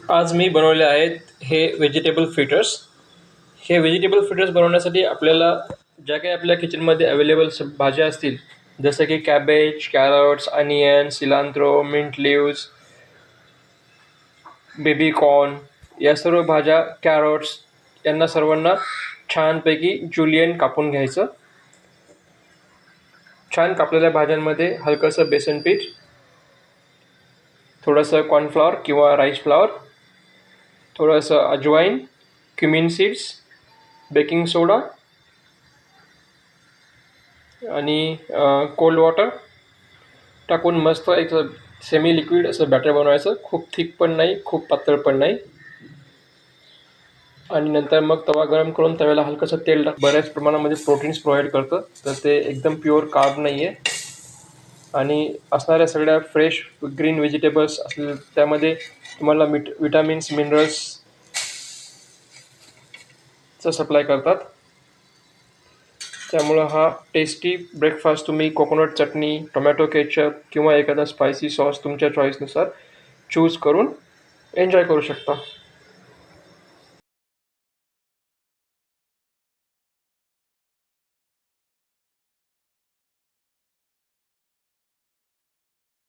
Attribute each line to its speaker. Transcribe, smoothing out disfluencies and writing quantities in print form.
Speaker 1: आज मी बनवले आहेत हे व्हेजिटेबल फ्रिटर्स. हे व्हेजिटेबल फ्रिटर्स बनवण्यासाठी आपल्याला ज्या काही आपल्या किचनमध्ये अवेलेबल भाज्या असतील, जसं की cabbage, carrots, onion, cilantro, mint leaves, baby corn, या सर्व भाज्या, कॅरट्स, यांना सर्वांना छानपैकी जुलियन कापून घ्यायचं. छान कापलेल्या भाज्यांमध्ये हलकंसं बेसन पीठ, थोडंसं कॉर्नफ्लॉवर किंवा राईस फ्लॉवर, थोडंसं अजवाईन, क्युमिन सीड्स, बेकिंग सोडा आणि कोल्ड वॉटर टाकून मस्त एक सेमी लिक्विड असं बॅटर बनवायचं. खूप थिक पण नाही, खूप पातळ पण नाही. आणि नंतर मग तवा गरम करून तव्याला हलकंसं तेल टाक. बऱ्याच प्रमाणामध्ये प्रोटीन्स प्रोव्हाइड करतं, तर ते एकदम प्युअर कार्ब नाही आहे. आणि असणाऱ्या सगळ्या फ्रेश ग्रीन व्हेजिटेबल्स असले त्यामध्ये तुम्हाला विटॅमिन्स, मिनरल्सचं सप्लाय करतात. त्यामुळं हा टेस्टी ब्रेकफास्ट तुम्ही कोकोनट चटणी, टोमॅटो केचप किंवा एखादा स्पायसी सॉस तुमच्या चॉईसनुसार चूज करून एन्जॉय करू शकता.